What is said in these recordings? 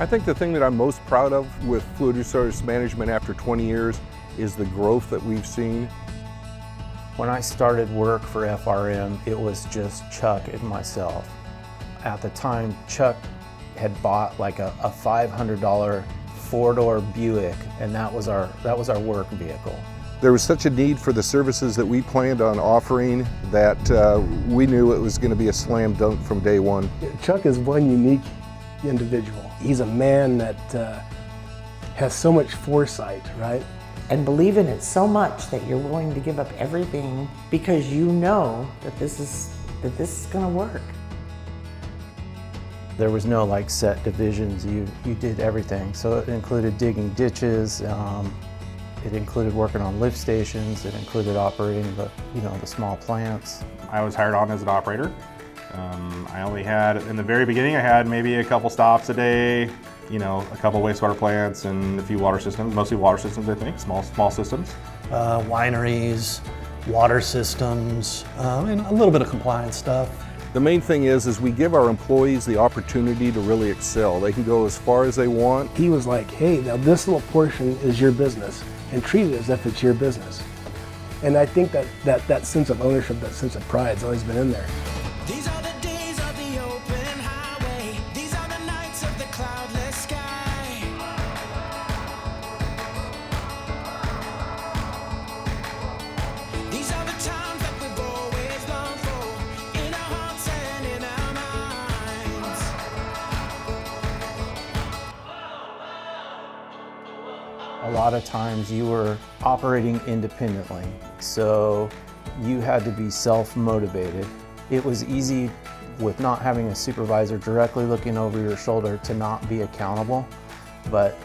I think the thing that I'm most proud of with Fluid Resource Management after 20 years is the growth that we've seen. When I started work for FRM, it was just Chuck and myself. At the time, Chuck had bought like a $500 four-door Buick, and that was our work vehicle. There was such a need for the services that we planned on offering that we knew it was going to be a slam dunk from day one. Chuck is one unique individual. He's a man that has so much foresight, right? And believe in it so much that you're willing to give up everything because you know that this is going to work. There was no like set divisions. You did everything. So it included digging ditches. It included working on lift stations. It included operating the small plants. I was hired on as an operator. I only had, in the very beginning, I had maybe a couple stops a day, a couple wastewater plants and a few water systems, mostly water systems, I think, small systems. Wineries, water systems, and a little bit of compliance stuff. The main thing is we give our employees the opportunity to really excel. They can go as far as they want. He was like, hey, now this little portion is your business, and treat it as if it's your business. And I think that sense of ownership, that sense of pride has always been in there. These are the days of the open highway. These are the nights of the cloudless sky. These are the times that we've always longed for, in our hearts and in our minds. A lot of times you were operating independently, so you had to be self-motivated. It was easy with not having a supervisor directly looking over your shoulder to not be accountable, but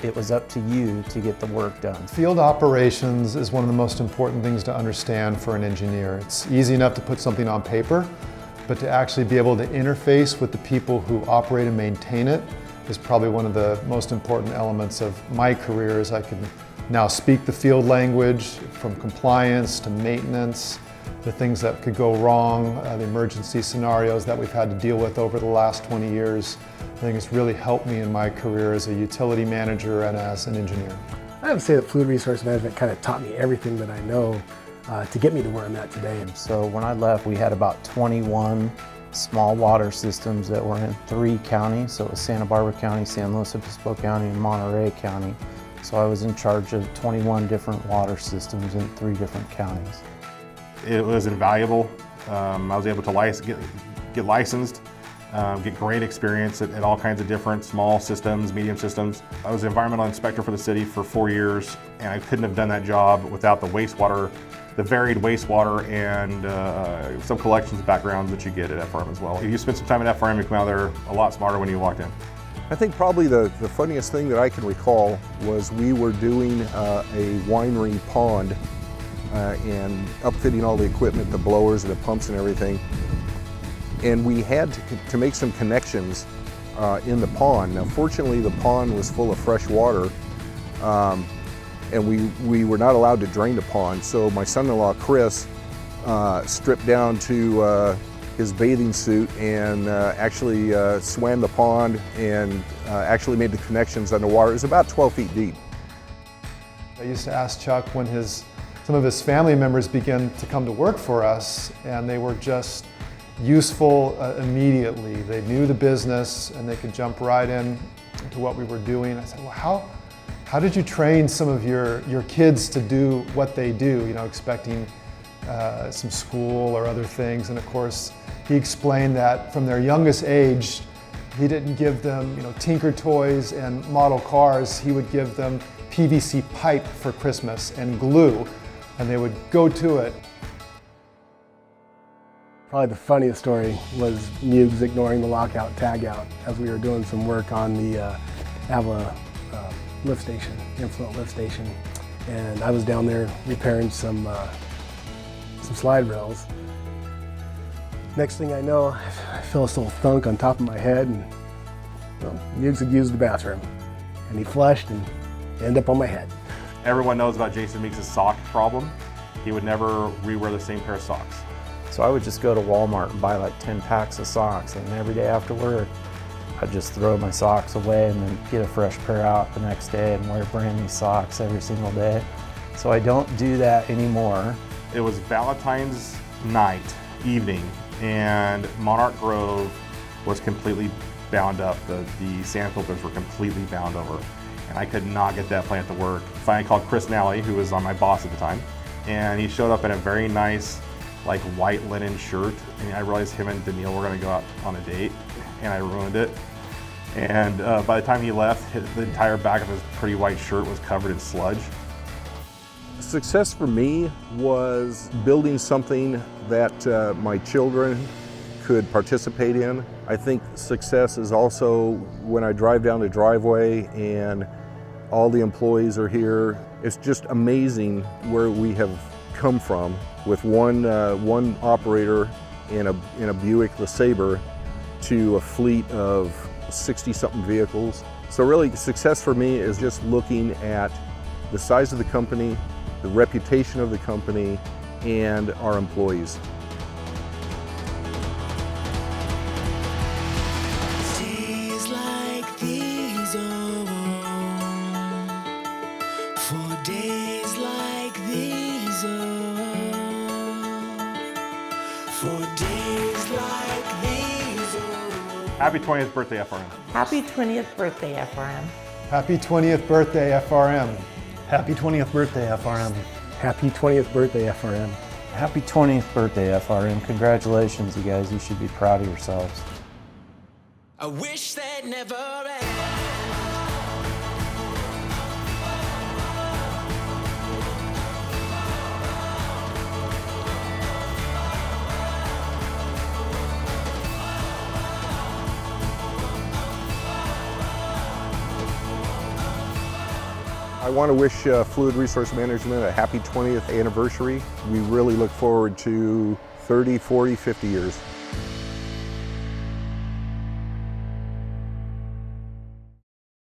it was up to you to get the work done. Field operations is one of the most important things to understand for an engineer. It's easy enough to put something on paper, but to actually be able to interface with the people who operate and maintain it is probably one of the most important elements of my career, as I can now speak the field language, from compliance to maintenance, the things that could go wrong, the emergency scenarios that we've had to deal with over the last 20 years. I think it's really helped me in my career as a utility manager and as an engineer. I have to say that Fluid Resource Management kind of taught me everything that I know to get me to where I'm at today. So when I left, we had about 21 small water systems that were in 3 counties. So it was Santa Barbara County, San Luis Obispo County, and Monterey County. So I was in charge of 21 different water systems in 3 different counties. It was invaluable. I was able to get licensed, get great experience at all kinds of different small systems, medium systems. I was the environmental inspector for the city for 4 years, and I couldn't have done that job without the varied wastewater and some collections backgrounds that you get at FRM as well. If you spend some time at FRM, you come out there a lot smarter when you walked in. I think probably the funniest thing that I can recall was we were doing a winery pond and upfitting all the equipment, the blowers and the pumps and everything. And we had to make some connections in the pond. Now fortunately the pond was full of fresh water and we were not allowed to drain the pond. So my son-in-law Chris stripped down to his bathing suit and actually swam the pond and actually made the connections underwater. It was about 12 feet deep. I used to ask Chuck when some of his family members began to come to work for us, and they were just useful immediately. They knew the business and they could jump right in to what we were doing. I said, well, how did you train some of your kids to do what they do, expecting some school or other things? And of course, he explained that from their youngest age, he didn't give them Tinker toys and model cars. He would give them PVC pipe for Christmas and glue, and they would go to it. Probably the funniest story was Muggs ignoring the lockout tagout as we were doing some work on the Avila lift station, influent lift station. And I was down there repairing some slide rails. Next thing I know, I feel this little thunk on top of my head, and Muggs had used the bathroom. And he flushed and ended up on my head. Everyone knows about Jason Meeks' sock problem. He would never rewear the same pair of socks. So I would just go to Walmart and buy like 10 packs of socks, and every day after work, I'd just throw my socks away and then get a fresh pair out the next day and wear brand new socks every single day. So I don't do that anymore. It was Valentine's night, evening, and Monarch Grove was completely bound up. The sand filters were completely bound over, and I could not get that plant to work. Finally called Chris Nally, who was my boss at the time, and he showed up in a very nice, like white linen shirt, and I realized him and Daniil were gonna go out on a date, and I ruined it. And by the time he left, the entire back of his pretty white shirt was covered in sludge. Success for me was building something that my children could participate in. I think success is also when I drive down the driveway and all the employees are here. It's just amazing where we have come from with one operator in a Buick LeSabre to a fleet of 60-something vehicles. So really, success for me is just looking at the size of the company, the reputation of the company, and our employees. Days like these, oh, for days like these, oh, for days like these, oh. Happy 20th birthday, FRM. Happy 20th birthday, FRM. Happy 20th birthday, FRM. Happy 20th birthday, FRM. Happy 20th birthday, FRM. Happy 20th birthday, FRM. Congratulations, you guys. You should be proud of yourselves. I wish they'd never end. I want to wish Fluid Resource Management a happy 20th anniversary. We really look forward to 30, 40, 50 years.